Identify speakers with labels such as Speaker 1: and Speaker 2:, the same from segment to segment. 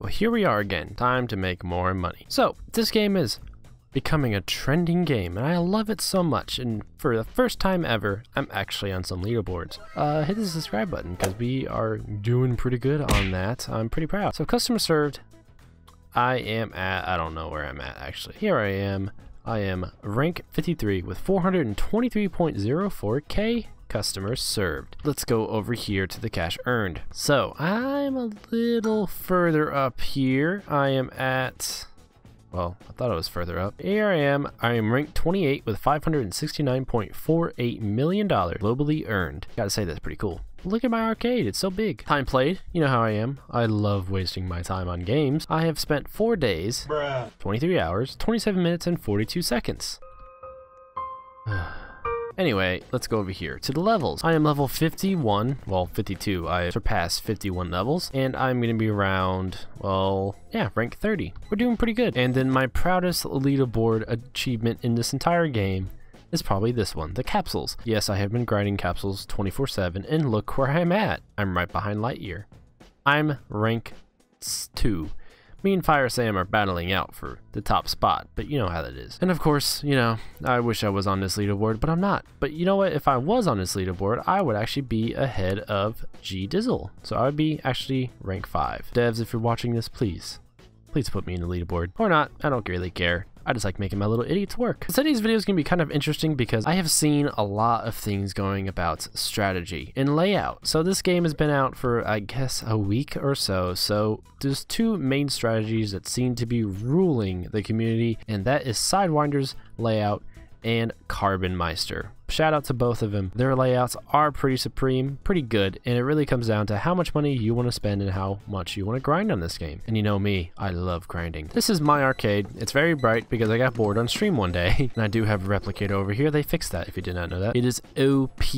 Speaker 1: Well, here we are again, time to make more money. So, this game is becoming a trending game, and I love it so much, and for the first time ever, I'm actually on some leaderboards. Hit the subscribe button, because we are doing pretty good on that. I'm pretty proud. So, customer served, I don't know where I'm at, actually. Here I am rank 53 with 423.04k customers served. Let's go over here to the cash earned. So I'm a little further up here. I am at, well, I thought I was further up. Here I am ranked 28 with $569.48 million globally earned. Gotta say, that's pretty cool. Look at my arcade, it's so big. Time played, you know how I am. I love wasting my time on games. I have spent 4 days, 23 hours, 27 minutes, and 42 seconds. Anyway, let's go over here to the levels. I am level 51, well 52, I surpassed 51 levels, and I'm gonna be around, well, yeah, rank 30. We're doing pretty good. And then my proudest leaderboard achievement in this entire game is probably this one, the capsules. Yes, I have been grinding capsules 24/7, and look where I'm at. I'm right behind Lightyear. I'm rank 2. Me and Fire Sam are battling out for the top spot, but you know how that is. And of course, you know, I wish I was on this leaderboard, but I'm not. But you know what? If I was on this leaderboard, I would actually be ahead of G Dizzle. So I would be actually rank 5. Devs, if you're watching this, please put me in the leaderboard. Or not, I don't really care. I just like making my little idiots work. Today's video is going to be kind of interesting because I have seen a lot of things going about strategy and layout. So this game has been out for, I guess, a week or so. So there's 2 main strategies that seem to be ruling the community, and that is Sidewinder's layout and Carbon Meister. Shout out to both of them. Their layouts are pretty supreme, pretty good, and it really comes down to how much money you want to spend and how much you want to grind on this game. And you know me, I love grinding. This is my arcade. It's very bright because I got bored on stream one day, and I do have a replicator over here. They fixed that, if you did not know that. It is OP,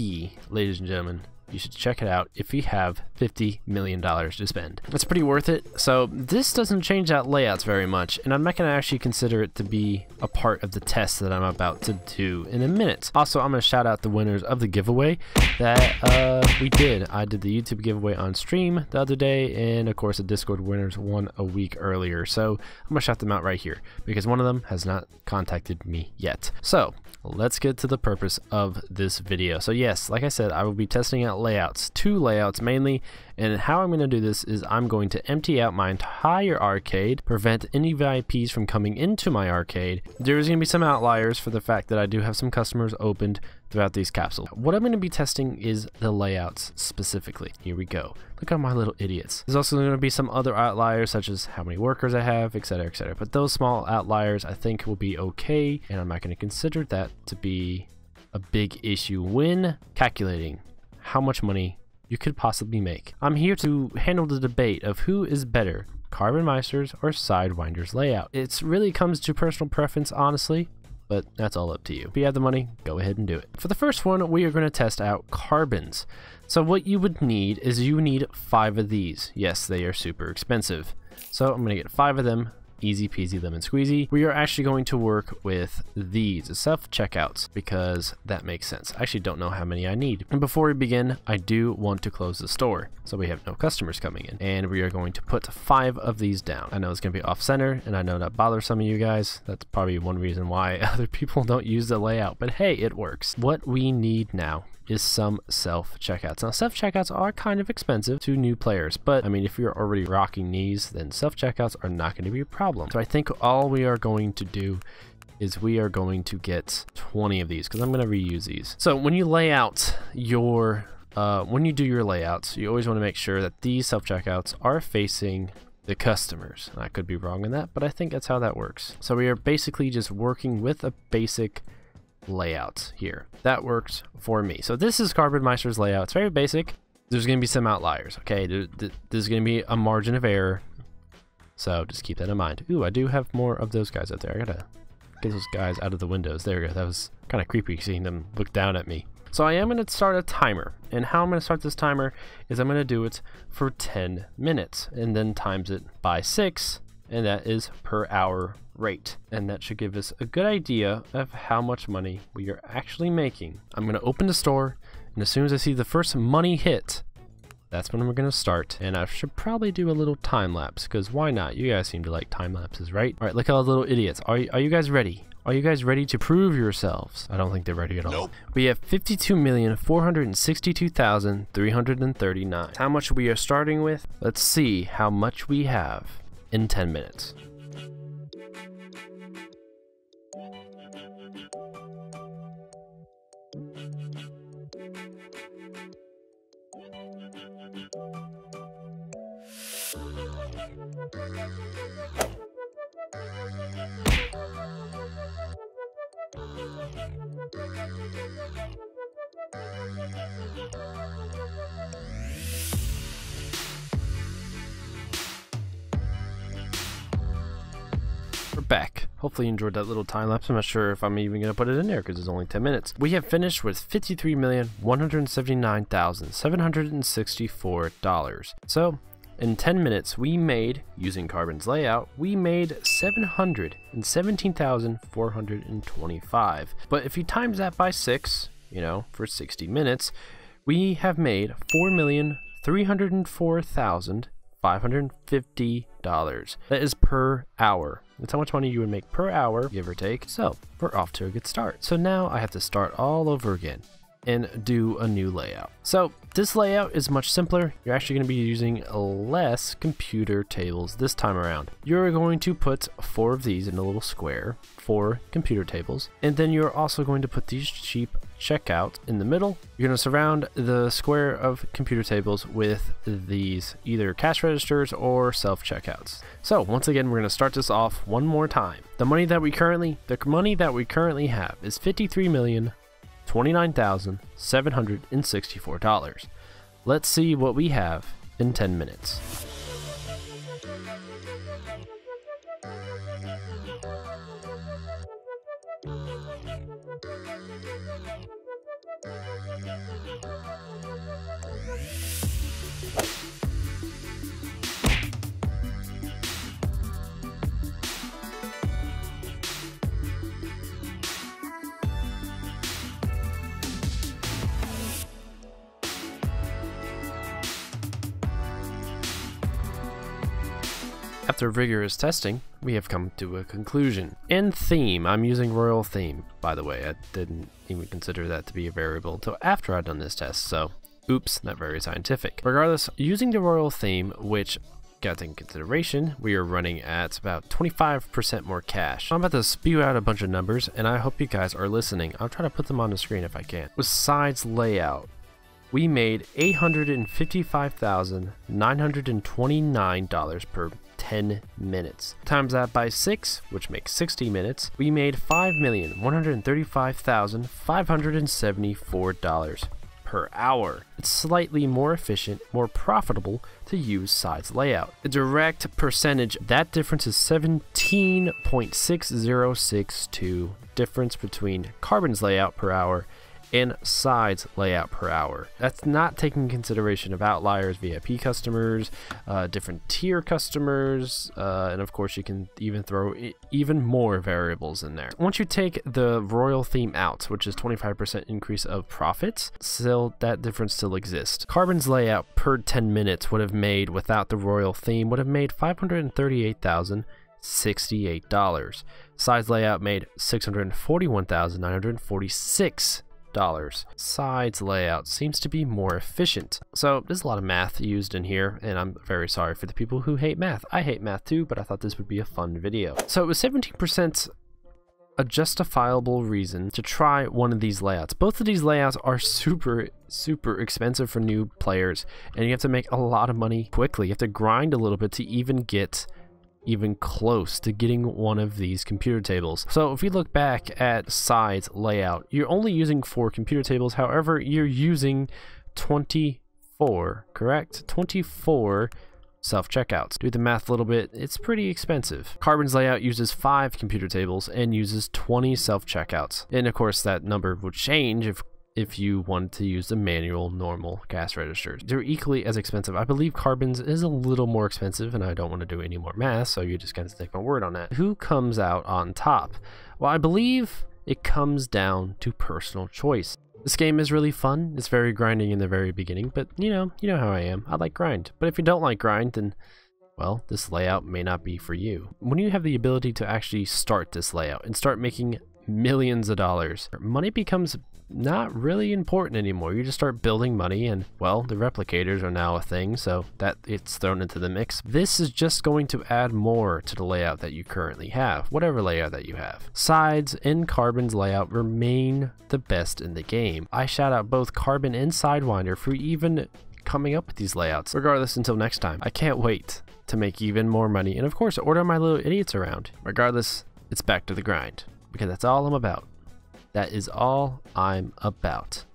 Speaker 1: ladies and gentlemen. You should check it out if you have $50 million to spend. It's pretty worth it. So this doesn't change out layouts very much, and I'm not going to actually consider it to be a part of the test that I'm about to do in a minute. Also, I'm going to shout out the winners of the giveaway that we did. I did the YouTube giveaway on stream the other day, and of course the Discord winners won a week earlier. So I'm going to shout them out right here because one of them has not contacted me yet. So let's get to the purpose of this video. So yes, like I said, I will be testing out layouts, 2 layouts mainly, and how I'm going to do this is I'm going to empty out my entire arcade, prevent any VIPs from coming into my arcade. There's going to be some outliers for the fact that I do have some customers opened throughout these capsules. What I'm going to be testing is the layouts specifically. Here we go. Look at my little idiots. There's also going to be some other outliers such as how many workers I have, etc, etc. But those small outliers I think will be okay, and I'm not going to consider that to be a big issue when calculating how much money you could possibly make. I'm here to handle the debate of who is better, Carbon Meister's or Sidewinder's layout. It really comes to personal preference, honestly, but that's all up to you. If you have the money, go ahead and do it. For the first one, we are going to test out Carbons. So what you would need is you need 5 of these. Yes, they are super expensive. So I'm going to get 5 of them. Easy peasy lemon squeezy. We are actually going to work with these self-checkouts because that makes sense. I actually don't know how many I need. And before we begin, I do want to close the store so we have no customers coming in. And we are going to put 5 of these down. I know it's going to be off-center, and I know that bothers some of you guys. That's probably one reason why other people don't use the layout, but hey, it works. What we need now is some self-checkouts. Now, self-checkouts are kind of expensive to new players, but I mean, if you're already rocking these, then self-checkouts are not going to be a problem. So I think all we are going to do is we are going to get 20 of these because I'm going to reuse these. So when you lay out your, when you do your layouts, you always want to make sure that these self-checkouts are facing the customers. And I could be wrong in that, but I think that's how that works. So we are basically just working with a basic layout here. That works for me. So this is Carbon Meister's layout. It's very basic. There's going to be some outliers, okay? There's going to be a margin of error, so just keep that in mind. Ooh, I do have more of those guys out there. I gotta get those guys out of the windows. There we go. That was kind of creepy seeing them look down at me. So I am going to start a timer, and how I'm going to start this timer is I'm going to do it for 10 minutes and then times it by 6, and that is per hour rate, and that should give us a good idea of how much money we are actually making. I'm going to open the store, and as soon as I see the first money hit, that's when we're gonna start. And I should probably do a little time lapse, because why not? You guys seem to like time lapses, right? All right, look at all the little idiots. Are you guys ready? Are you guys ready to prove yourselves? I don't think they're ready at all. Nope. We have 52,462,339. How much we are starting with? Let's see how much we have in 10 minutes. We're back. Hopefully you enjoyed that little time lapse. I'm not sure if I'm even going to put it in there because it's only 10 minutes. We have finished with $53,179,764. So in 10 minutes we made, using Carbon's layout, we made $717,425. But if you times that by 6, you know, for 60 minutes, we have made $4,304,550. That is per hour. That's how much money you would make per hour, give or take. So we're off to a good start. So now I have to start all over again and do a new layout. So this layout is much simpler. You're actually going to be using less computer tables this time around. You're going to put 4 of these in a little square, 4 computer tables, and then you're also going to put these cheap checkout in the middle. You're going to surround the square of computer tables with these either cash registers or self-checkouts. So once again, we're going to start this off one more time. The money that we currently have is $53,029,764. Let's see what we have in 10 minutes. After rigorous testing, we have come to a conclusion. In theme, I'm using Royal Theme, by the way. I didn't even consider that to be a variable until after I'd done this test, so oops, not very scientific. Regardless, using the Royal Theme, which got in consideration, we are running at about 25% more cash. I'm about to spew out a bunch of numbers, and I hope you guys are listening. I'll try to put them on the screen if I can. Besides layout, we made $855,929 per 10 minutes. Times that by 6, which makes 60 minutes, we made $5,135,574 per hour. It's slightly more efficient, more profitable to use Side's layout. The direct percentage, that difference is 17.6062 difference between Carbon's layout per hour and Side's layout per hour. That's not taking consideration of outliers, VIP customers, different tier customers, and of course you can even throw even more variables in there. Once you take the Royal Theme out, which is 25% increase of profits, still that difference still exists. Carbon's layout per 10 minutes would have made, without the Royal Theme, would have made $538,068. Side's layout made $641,946. Side's layout seems to be more efficient. So there's a lot of math used in here, and I'm very sorry for the people who hate math. I hate math too, but I thought this would be a fun video. So it was 17% a justifiable reason to try one of these layouts. Both of these layouts are super expensive for new players, and you have to make a lot of money quickly. You have to grind a little bit to even get even close to getting one of these computer tables. So if we look back at Side's layout, you're only using 4 computer tables. However, you're using 24, correct? 24 self-checkouts. Do the math a little bit, it's pretty expensive. Carbon's layout uses 5 computer tables and uses 20 self-checkouts. And of course that number would change if you want to use the manual normal cash registers. They're equally as expensive. I believe Carbon's is a little more expensive, and I don't want to do any more math, so you just gotta take my word on that. Who comes out on top? Well, I believe it comes down to personal choice. This game is really fun. It's very grinding in the very beginning, but you know how I am. I like grind. But if you don't like grind, then well, this layout may not be for you. When you have the ability to actually start this layout and start making millions of dollars, money becomes not really important anymore. You just start building money, and well, the replicators are now a thing, so that it's thrown into the mix. This is just going to add more to the layout that you currently have, whatever layout that you have. Sides and Carbon's layout remain the best in the game. I shout out both Carbon and Sidewinder for even coming up with these layouts. Regardless, until next time, I can't wait to make even more money, and of course order my little idiots around. Regardless, it's back to the grind, because that's all I'm about. That is all I'm about.